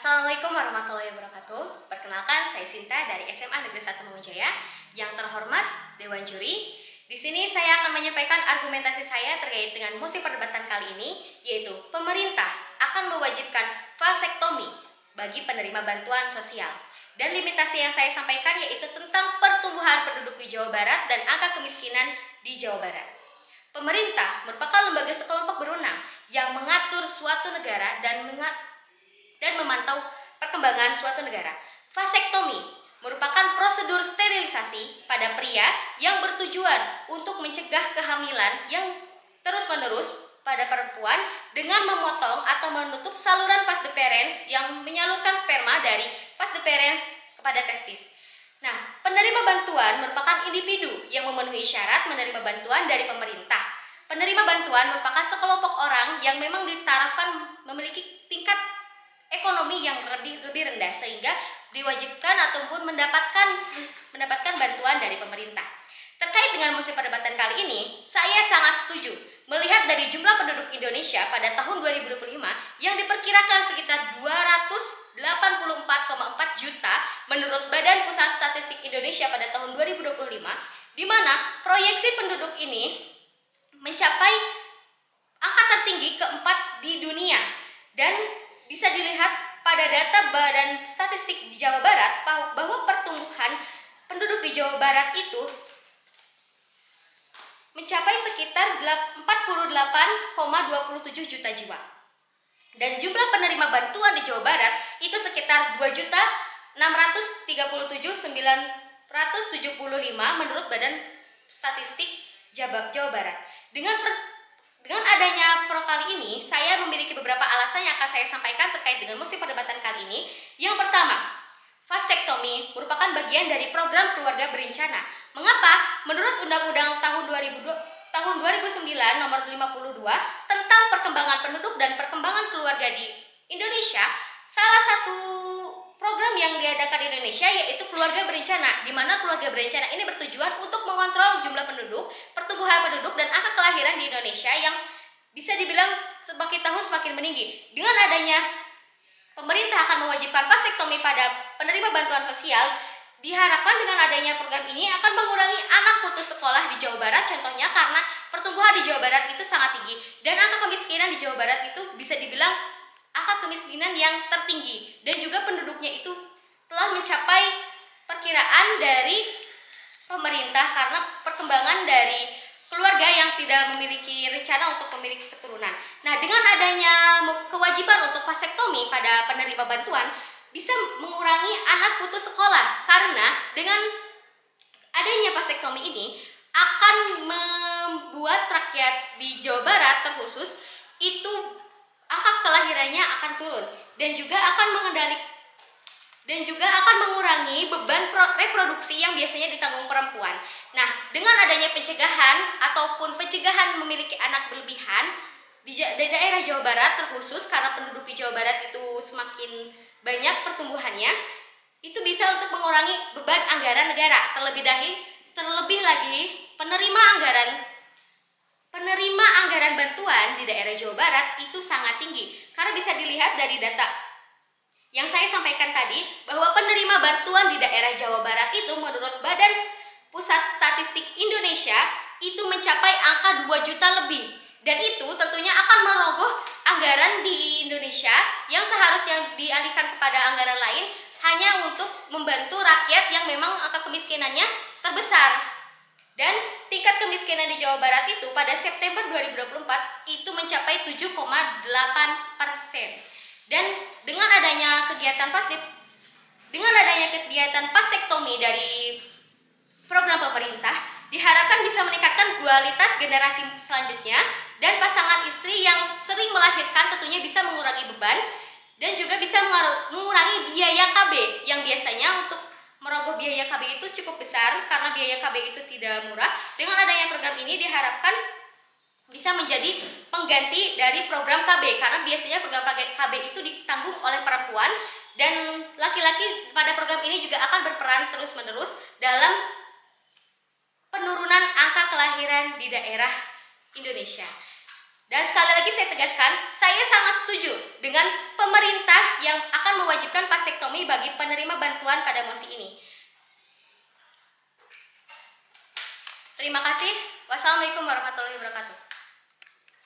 Assalamualaikum warahmatullahi wabarakatuh. Perkenalkan, saya Sinta dari SMA Negeri 1 Mangunjaya. Yang terhormat Dewan Juri, di sini saya akan menyampaikan argumentasi saya terkait dengan mosi perdebatan kali ini, yaitu pemerintah akan mewajibkan vasektomi bagi penerima bantuan sosial. Dan limitasi yang saya sampaikan yaitu tentang pertumbuhan penduduk di Jawa Barat dan angka kemiskinan di Jawa Barat. Pemerintah merupakan lembaga sekelompok berwenang yang mengatur suatu negara dan memantau perkembangan suatu negara. Vasektomi merupakan prosedur sterilisasi pada pria yang bertujuan untuk mencegah kehamilan yang terus-menerus pada perempuan dengan memotong atau menutup saluran vas deferens yang menyalurkan sperma dari vas deferens kepada testis. Nah, penerima bantuan merupakan individu yang memenuhi syarat menerima bantuan dari pemerintah. Penerima bantuan merupakan sekelompok orang yang memang ditarafkan memiliki tingkat ekonomi yang lebih rendah sehingga diwajibkan ataupun mendapatkan bantuan dari pemerintah. Terkait dengan mosi perdebatan kali ini, saya sangat setuju melihat dari jumlah penduduk Indonesia pada tahun 2025 yang diperkirakan sekitar 284,4 juta menurut Badan Pusat Statistik Indonesia pada tahun 2025, di mana proyeksi penduduk ini mencapai angka tertinggi keempat di dunia. Dan bisa dilihat pada data Badan Statistik di Jawa Barat bahwa pertumbuhan penduduk di Jawa Barat itu mencapai sekitar 48,27 juta jiwa. Dan jumlah penerima bantuan di Jawa Barat itu sekitar 2.637.975 menurut Badan Statistik Jawa Barat. Dengan adanya pro kali ini, saya memiliki beberapa alasan yang akan saya sampaikan terkait dengan mosi perdebatan kali ini. Yang pertama, vasektomi merupakan bagian dari program keluarga berencana. Mengapa? Menurut Undang-Undang tahun 2009 nomor 52 tentang perkembangan penduduk dan perkembangan keluarga di Indonesia, salah satu program yang diadakan di Indonesia yaitu keluarga berencana, di mana keluarga berencana ini bertujuan untuk mengontrol jumlah penduduk, pertumbuhan penduduk dan angka kelahiran di Indonesia yang bisa dibilang semakin tahun semakin meninggi. Dengan adanya pemerintah akan mewajibkan vasektomi pada penerima bantuan sosial, diharapkan dengan adanya program ini akan mengurangi anak putus sekolah di Jawa Barat, contohnya karena pertumbuhan di Jawa Barat itu sangat tinggi dan angka kemiskinan di Jawa Barat itu bisa dibilang angka kemiskinan yang tertinggi, dan juga penduduknya itu telah mencapai perkiraan dari pemerintah karena perkembangan dari keluarga yang tidak memiliki rencana untuk memiliki keturunan. Nah, dengan adanya kewajiban untuk vasektomi pada penerima bantuan bisa mengurangi anak putus sekolah, karena dengan adanya vasektomi ini akan membuat rakyat di Jawa Barat terkhusus itu angka kelahirannya akan turun dan juga akan mengurangi beban reproduksi yang biasanya ditanggung perempuan. Nah, dengan adanya pencegahan memiliki anak berlebihan di daerah Jawa Barat terkhusus karena penduduk di Jawa Barat itu semakin banyak pertumbuhannya, itu bisa untuk mengurangi beban anggaran negara. Terlebih lagi penerima anggaran bantuan di daerah Jawa Barat itu sangat tinggi, karena bisa dilihat dari data yang saya sampaikan tadi bahwa penerima bantuan di daerah Jawa Barat itu menurut Badan Pusat Statistik Indonesia itu mencapai angka 2 juta lebih, dan itu tentunya akan merogoh anggaran di Indonesia yang seharusnya dialihkan kepada anggaran lain hanya untuk membantu rakyat yang memang angka kemiskinannya terbesar. Dan tingkat kemiskinan di Jawa Barat itu pada September 2024 itu mencapai 7,8%. Dan dengan adanya kegiatan vasektomi dari program pemerintah diharapkan bisa meningkatkan kualitas generasi selanjutnya, dan pasangan istri yang sering melahirkan tentunya bisa mengurangi beban dan juga bisa mengurangi biaya KB yang biasanya untuk merogoh biaya KB itu cukup besar karena biaya KB itu tidak murah. Dengan adanya program ini diharapkan bisa menjadi pengganti dari program KB, karena biasanya program KB itu ditanggung oleh perempuan, dan laki-laki pada program ini juga akan berperan terus-menerus dalam penurunan angka kelahiran di daerah Indonesia. Dan sekali lagi saya tegaskan, saya sangat setuju dengan pemerintah yang akan mewajibkan vasektomi bagi penerima bantuan pada mosi ini. Terima kasih. Wassalamualaikum warahmatullahi wabarakatuh.